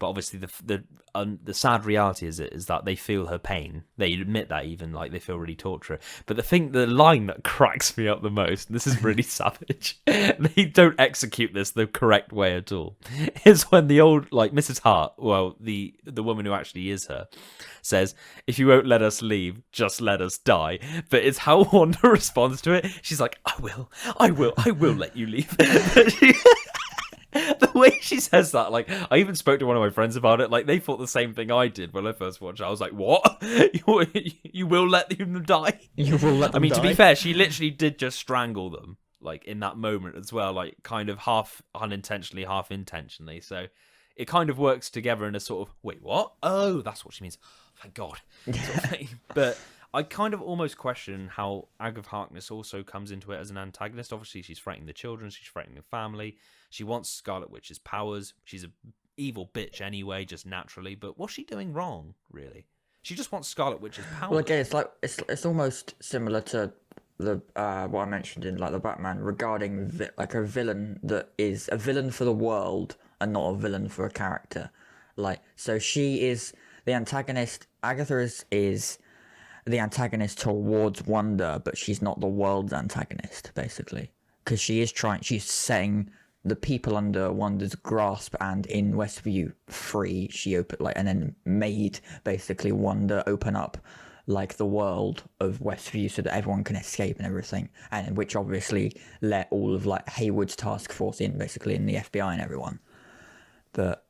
But obviously, the sad reality is that they feel her pain. They admit that even, like, they feel really torture. But the line that cracks me up the most, and this is really savage, they don't execute this the correct way at all, is when the old, like, Mrs. Hart, well, the woman who actually is her, says, "If you won't let us leave, just let us die." But it's how Wanda responds to it. She's like, I will let you leave." The way she says that, like, I even spoke to one of my friends about it. Like, they thought the same thing I did when I first watched it. I was like, "What? You will let them die? You will let them die?" To be fair, she literally did just strangle them, like, in that moment as well, like, kind of half unintentionally, half intentionally. So it kind of works together in a sort of, wait, what? Oh, that's what she means. Thank God. Sort of thing. But I kind of almost question how Agatha Harkness also comes into it as an antagonist. Obviously, she's threatening the children, she's threatening the family. She wants Scarlet Witch's powers. She's a evil bitch anyway, just naturally. But what's she doing wrong, really? She just wants Scarlet Witch's powers. Well, again, it's like it's almost similar to the what I mentioned in, like, the Batman regarding like a villain that is a villain for the world and not a villain for a character. Like, so she is the antagonist. Agatha is the antagonist towards Wanda, but she's not the world's antagonist, basically, because she's setting the people under Wanda's grasp and in Westview free. She opened, like, and then made basically Wanda open up, like, the world of Westview so that everyone can escape and everything, and which obviously let all of, like, Hayward's task force in, basically, in the FBI and everyone. But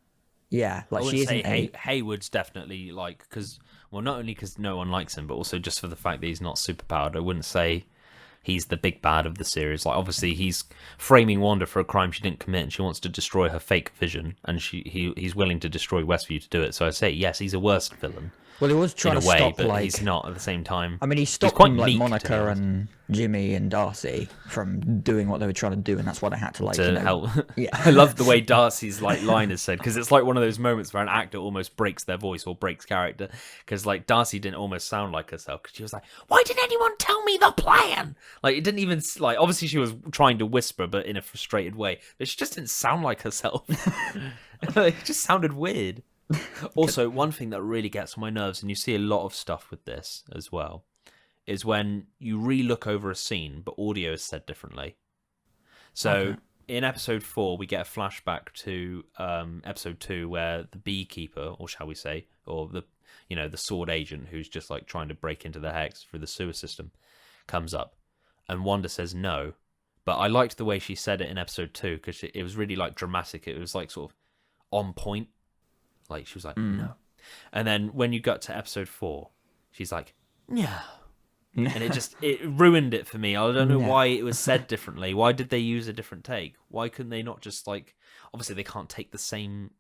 yeah, like, I she wouldn't isn't say Hayward's definitely, like, because, well, not only because no one likes him, but also just for the fact that he's not superpowered. I wouldn't say he's the big bad of the series. Like, obviously, he's framing Wanda for a crime she didn't commit, and she wants to destroy her fake vision, and he's willing to destroy Westview to do it. So I say, yes, he's a worse villain. Well, he was trying in a to way, stop, but like, he's not at the same time. I mean, he stopped quite them, like, meek, to be Monica honest. and Jimmy and Darcy from doing what they were trying to do, and that's why they had to, like, To help. Yeah. I love the way Darcy's, like, line is said, because it's like one of those moments where an actor almost breaks their voice or breaks character, because, like, Darcy didn't almost sound like herself, because she was like, "Why didn't anyone tell me the plan?" Like, it didn't even, like, obviously she was trying to whisper, but in a frustrated way, but she just didn't sound like herself. It just sounded weird. Also, one thing that really gets on my nerves, and you see a lot of stuff with this as well, is when you re-look over a scene, but audio is said differently. So, in episode 4, we get a flashback to episode 2, where the beekeeper, or shall we say, or the sword agent who's just, like, trying to break into the hex through the sewer system, comes up, and Wanda says no. But I liked the way she said it in episode 2, because it was really, like, dramatic. It was, like, sort of on point. Like, she was like, "No." And then when you got to episode 4, she's like, "No." And it ruined it for me. I don't know why it was said differently. Why did they use a different take? Why couldn't they not just, like, obviously they can't take the same,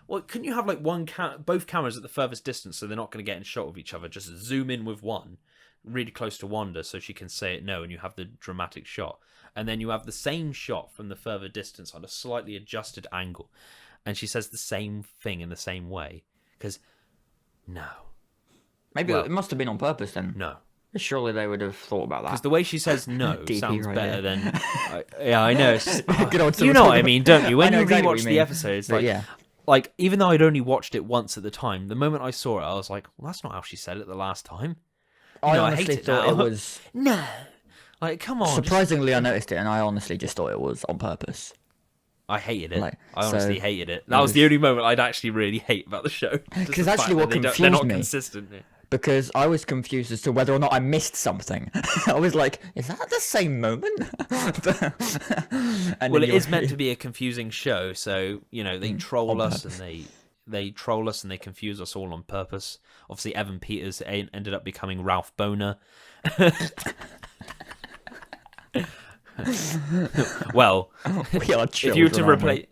well, couldn't you have, like, both cameras at the furthest distance so they're not going to get in shot with each other? Just zoom in with one really close to Wanda so she can say it no, and you have the dramatic shot. And then you have the same shot from the further distance on a slightly adjusted angle. And she says the same thing in the same way. Because, no. Maybe it must have been on purpose then. No. Surely they would have thought about that. Because the way she says no DP sounds right better there. than... yeah, I know. Good old You know what I mean, don't you? When I know you exactly what rewatch you the mean. episodes, But like, yeah. like, even though I'd only watched it once at the time, the moment I saw it, I was like, well, that's not how she said it the last time. I I honestly hate it thought now. it was... No. Like, come on. Surprisingly, I noticed it, and I honestly just thought it was on purpose. I hated it. Like, I honestly so hated it. That was the only moment I'd actually really hate about the show. Because actually what they're confused not me... consistent. Because I was confused as to whether or not I missed something. I was like, is that the same moment? And Well, then it is meant to be a confusing show, so, they troll on us purpose. and they troll us and they confuse us all on purpose. Obviously, Evan Peters ended up becoming Ralph Boner. Well, We are if you were to children, aren't we?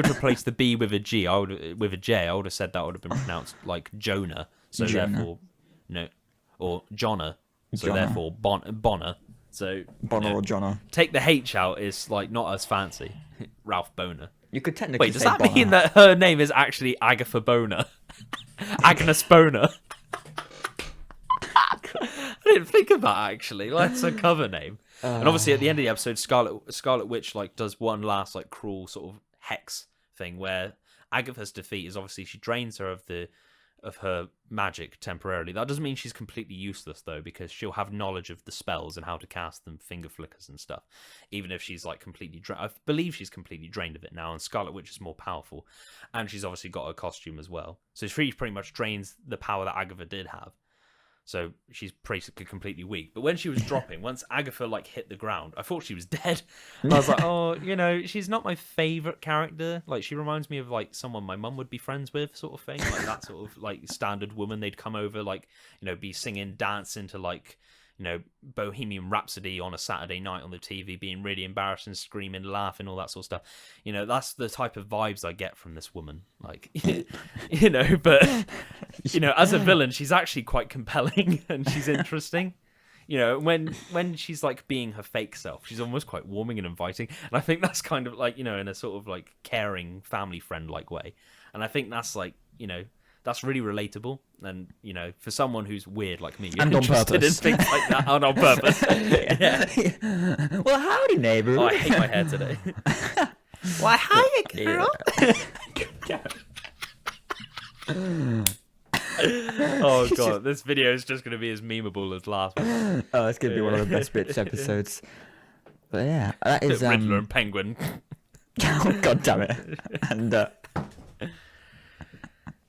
replace the B with a G, with a J, I would have said that would have been pronounced like Jonah. So Jonah. therefore, no, or Jonna. So Jonna. therefore, Bonner. So Bonner or Johnner. take the H out is like not as fancy. Ralph Boner. You could technically Wait, does say that Bonner. mean that her name is actually Agatha Boner? Agnes Boner. I didn't think of that actually. That's her cover name. And obviously at the end of the episode, Scarlet Witch like does one last like cruel sort of hex thing where Agatha's defeat is obviously she drains her of her magic temporarily. That doesn't mean she's completely useless though, because she'll have knowledge of the spells and how to cast them, finger flickers and stuff. Even if she's like completely I believe she's completely drained of it now, and Scarlet Witch is more powerful, and she's obviously got her costume as well. So she pretty much drains the power that Agatha did have. So she's basically completely weak. But when she was dropping, once Agatha like hit the ground, I thought she was dead. And I was like, oh, she's not my favorite character. Like, she reminds me of like someone my mum would be friends with, sort of thing. Like that sort of like standard woman. They'd come over, like, be singing, dancing to like, Bohemian Rhapsody on a Saturday night on the TV, being really embarrassing, screaming, laughing, all that sort of stuff. That's the type of vibes I get from this woman. Like, but, as a villain, she's actually quite compelling and she's interesting. When she's like being her fake self, she's almost quite warming and inviting. And I think that's kind of like, in a sort of like caring family friend like way. And I think that's like, that's really relatable, and for someone who's weird like me, you're and on interested purpose. in things like that, and on purpose. Yeah. Well, howdy, neighbour. Oh, I hate my hair today. Why, hiya, girl. Oh god, this video is just going to be as memeable as last one. Oh, it's gonna be one of the best bits episodes. But yeah, that is Riddler and Penguin. Oh, god damn it! And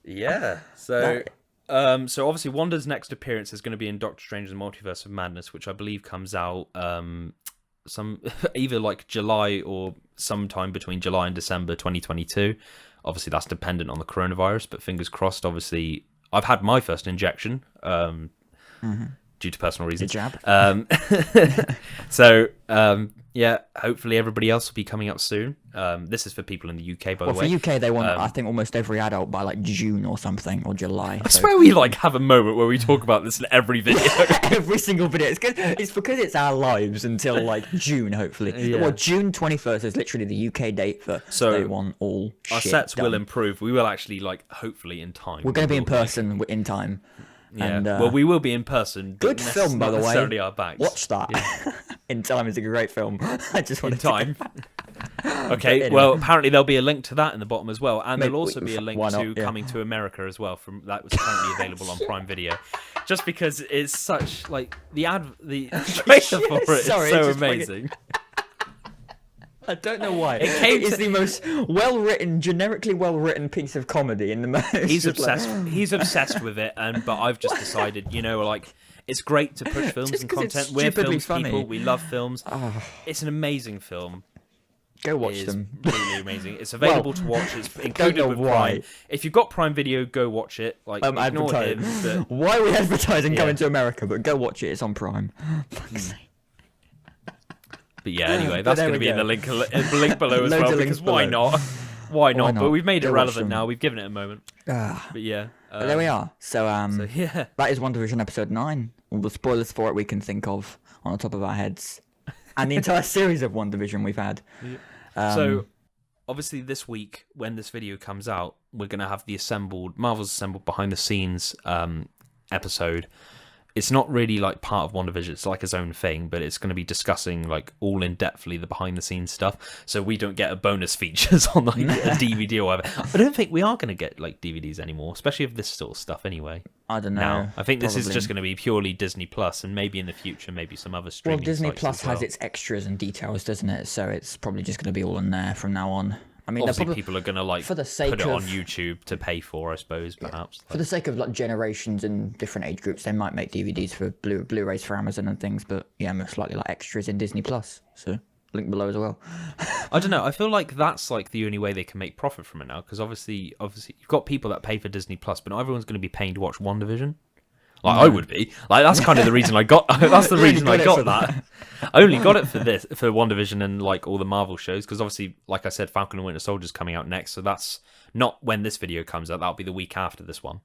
yeah, so obviously Wanda's next appearance is going to be in Doctor Strange and the Multiverse of Madness, which I believe comes out some either like July or sometime between July and December 2022. Obviously that's dependent on the coronavirus, but fingers crossed. Obviously I've had my first injection due to personal reasons. jab. Yeah, hopefully everybody else will be coming up soon. This is for people in the UK, by the way. For UK, they want, I think, almost every adult by like June or something, or July. I swear we like have a moment where we talk about this in every video. Every single video. It's because it's our lives until like June, hopefully. Yeah. Well, June 21st is literally the UK date for they want all Our shit sets done. will improve. We will actually, like, hopefully in time. We're going to be in person in time. Yeah. And, well, we will be in person. Good film, by the way. Necessarily our backs. Watch that. Yeah. In Time is a great film. I just want In time. Okay, anyway. well, apparently there'll be a link to that in the bottom as well, and Mate, there'll also be a link why to not? Yeah. Coming to America as well. From that was currently available on Prime Video, just because it's such like the trailer for it is Sorry, so just bring amazing. I don't know why. It came is to- the most well-written, generically well-written piece of comedy in the most. He's obsessed. He's obsessed with it, but I've just decided, like, it's great to push films Just and 'cause it's content. We're stupidly films people. funny. We love films. It's an amazing film. Go watch It is them. really amazing. It's available to watch. It's included know with why. Prime. If you've got Prime Video, go watch it. Like, ignore him. Advertise. But, Why are we advertising Yeah. Coming to America? But go watch it. It's on Prime. but yeah, anyway, But that's there going to we be in go. the link below as Loads well. of Because links why below. not? Why not? not? But we've made it Go watch relevant them. now. We've given it a moment. But yeah. But there we are. So yeah. that is WandaVision episode 9. All the spoilers for it we can think of on the top of our heads, and the entire series of WandaVision we've had. So, obviously, this week when this video comes out, we're going to have the Marvel's assembled behind the scenes episode. It's not really like part of WandaVision. It's like its own thing, but it's going to be discussing like all in depthly the behind the scenes stuff. So we don't get a bonus features on like a DVD or whatever. I don't think we are going to get like DVDs anymore, especially of this sort of stuff anyway. I don't know. Now, I think this is probably. just going to be purely Disney Plus, and maybe in the future, maybe some other Well, streaming. Disney sites Plus as well. has its extras and details, doesn't it? So it's probably just going to be all in there from now on. I mean, Obviously, probably, people are going to like for the sake put it on of- YouTube to pay for, I suppose, perhaps. for the sake of like generations and different age groups, they might make DVDs for Blu-rays for Amazon and things. But yeah, most likely like extras in Disney Plus. So link below as well. I don't know. I feel like that's like the only way they can make profit from it now, because obviously you've got people that pay for Disney Plus, but not everyone's going to be paying to watch WandaVision. Like I would be. Like that's kind of the reason I got. That's the You only reason I got it got for that. I only got it for WandaVision and like all the Marvel shows, because obviously, like I said, Falcon and Winter Soldier's coming out next, so that's not when this video comes out. That'll be the week after this one.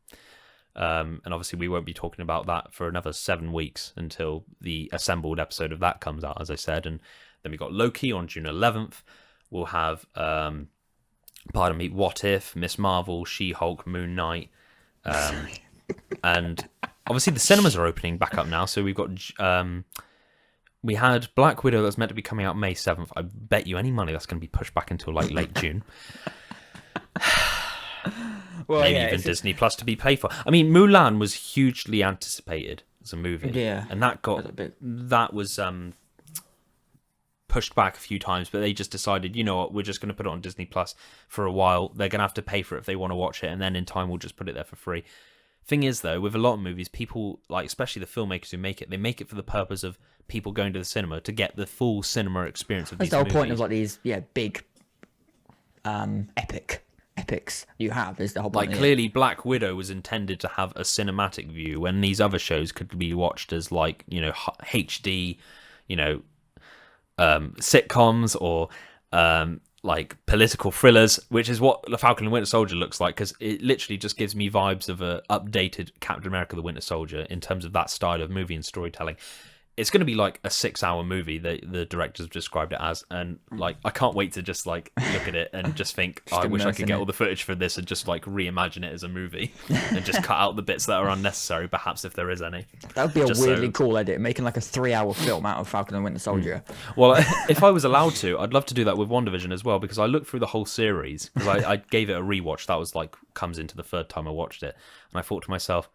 And obviously, we won't be talking about that for another 7 weeks until the assembled episode of that comes out, as I said. And then we got Loki on June 11th. We'll have, What If, Miss Marvel, She-Hulk, Moon Knight, and obviously the cinemas are opening back up now. So we've got, we had Black Widow that's meant to be coming out May 7th. I bet you any money that's going to be pushed back until like late June. Well, maybe yeah, even it's- Disney Plus to be paid for. I mean, Mulan was hugely anticipated as a movie, Yeah, and that that's a bit- was pushed back a few times, but they just decided, you know what, we're just going to put it on Disney Plus for a while. They're going to have to pay for it if they want to watch it, and then in time we'll just put it there for free. Thing is, though, with a lot of movies, people, like especially the filmmakers who make it, they make it for the purpose of people going to the cinema to get the full cinema experience of That's these the movies. whole point of like these, big, epics you have is the whole point. Like of it. clearly, Black Widow was intended to have a cinematic view, when these other shows could be watched as like HD, sitcoms or like political thrillers, which is what The Falcon and Winter Soldier looks like, because it literally just gives me vibes of a updated Captain America: The Winter Soldier in terms of that style of movie and storytelling. It's going to be like a 6-hour movie that the directors have described it as, and like I can't wait to just like look at it and just think, I wish I immerse could in get it. all the footage for this and just like reimagine it as a movie and just cut out the bits that are unnecessary, perhaps, if there is any. That would be a just weirdly so- cool edit, making like a 3-hour film out of Falcon and Winter Soldier. Well, if I was allowed to, I'd love to do that with WandaVision as well, because I looked through the whole series, because I gave it a rewatch. That was like comes into the third time I watched it, and I thought to myself,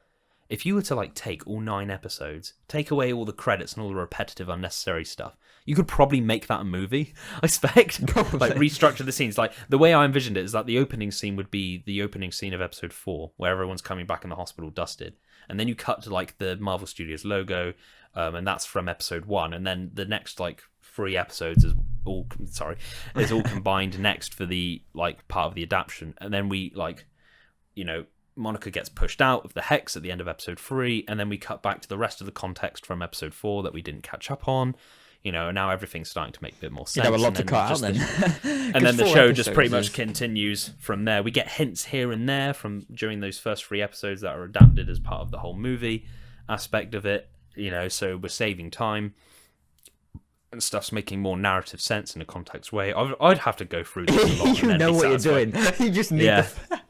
if you were to like take all 9 episodes, take away all the credits and all the repetitive, unnecessary stuff, you could probably make that a movie. I expect, Probably. like restructure the scenes. Like the way I envisioned it is that the opening scene would be the opening scene of episode 4, where everyone's coming back in the hospital dusted, and then you cut to like the Marvel Studios logo, and that's from episode 1, and then the next like 3 episodes is all combined next for the like part of the adaptation, and then we like, Monica gets pushed out of the Hex at the end of episode 3, and then we cut back to the rest of the context from episode 4 that we didn't catch up on. And now everything's starting to make a bit more sense. You'd have a lot and to then cut out just then. and then the 'Cause show 4 just pretty much episodes continues from there. We get hints here and there from during those first 3 episodes that are adapted as part of the whole movie aspect of it. So we're saving time. And stuff's making more narrative sense in a context way. I'd have to go through this a lot. and you then know be what you're satisfied. doing. You just need Yeah. the...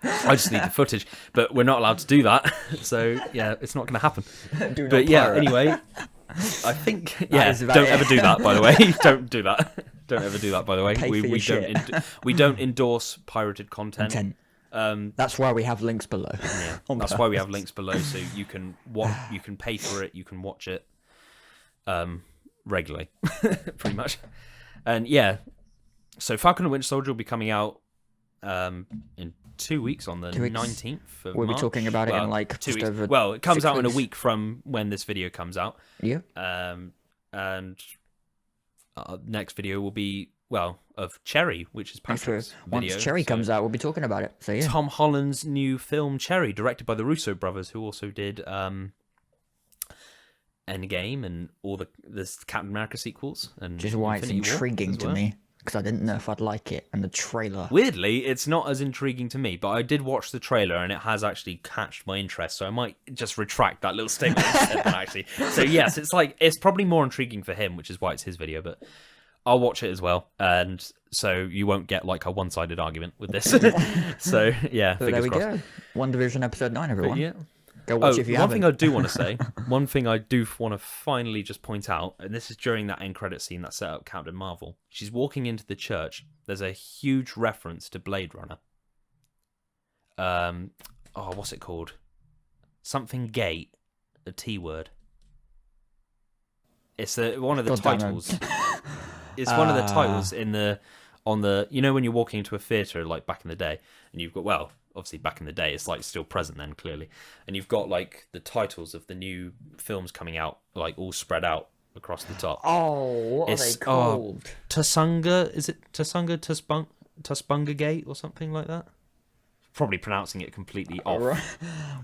I just need the footage, but we're not allowed to do that. So yeah, it's not going to happen. Do not But yeah, pirate. anyway, I think is about don't it. ever do that. By the way, don't do that. Don't ever do that. By the way, Pay for your we shit. we don't endorse pirated content. That's why we have links below. Yeah, On that's why we have purpose. links below, so you can you can pay for it, you can watch it regularly, pretty much. And yeah, so Falcon and Winter Soldier will be coming out in 2 weeks on the 2 weeks. 19th of We'll be March. talking about it in, like, 2 just weeks. over Well, it comes 6 out in a weeks. week from when this video comes out. Yeah. And next video will be of Cherry, which is Thanks for, Patrick's once video. Cherry So comes out, we'll be talking about it. So yeah. Tom Holland's new film Cherry, directed by the Russo brothers, who also did Endgame and all the Captain America sequels, and Which is why Infinity it's War intriguing as to well. me, because I didn't know if I'd like it, and the trailer. Weirdly, it's not as intriguing to me, but I did watch the trailer and it has actually catched my interest, so I might just retract that little statement I said then, actually. So yes, it's probably more intriguing for him, which is why it's his video, but I'll watch it as well, and so you won't get like a one-sided argument with this. So yeah, So fingers there we crossed. go. WandaVision episode 9, everyone. But yeah. Go watch if you one haven't. thing I do want to say, one thing I do want to finally just point out, and this is during that end credit scene that set up Captain Marvel. She's walking into the church. There's a huge reference to Blade Runner. What's it called? Something Gate, a T word. It's one of the God damn it. titles. It's one of the titles on the when you're walking into a theater like back in the day, and you've got obviously back in the day it's like still present then clearly, and you've got like the titles of the new films coming out like all spread out across the top. Oh, what are It's- they called? Tusunga, is it Tusunga Tuspunga Gate or something like that? Probably pronouncing it completely off. Right.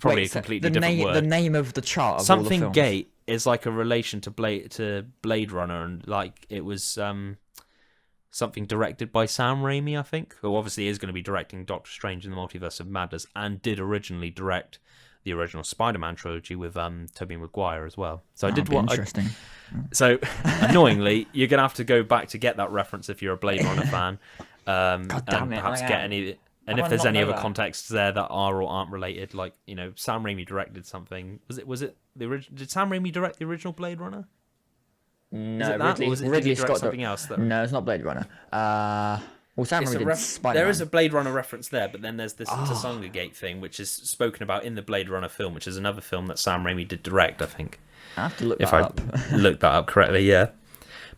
Probably Wait, a so completely the different word. The name of the chart of all the Something films. Gate is like a relation to Blade Runner, and like it was something directed by Sam Raimi, I think, who obviously is going to be directing Doctor Strange in the Multiverse of Madness, and did originally direct the original Spider-Man trilogy with Tobey Maguire as well. So I did That'd be want. interesting. So annoyingly, you're going to have to go back to get that reference if you're a Blade Runner fan, God damn and it, perhaps I get am. any. And How if do I there's not any know other that? contexts there that are or aren't related, like Sam Raimi directed something. Was it the original? Did Sam Raimi direct the original Blade No, it that, or was it- did he Ridley direct Scott. something else that- No, it's not Blade Runner. Well, Sam it's Raimi a did Spider-Man. there is a Blade Runner reference there, but then there's this Tasanga Gate thing, which is spoken about in the Blade Runner film, which is another film that Sam Raimi did direct, I think. I have to look If that I up. looked that up correctly, yeah.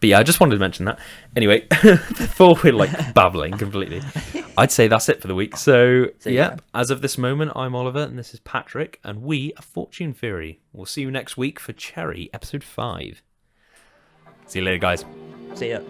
But yeah, I just wanted to mention that. Anyway, before we're like babbling completely, I'd say that's it for the week. So, yeah. as of this moment, I'm Oliver, and this is Patrick, and we are Fortune Fury. We'll see you next week for Cherry, episode 5. See you later, guys. See ya.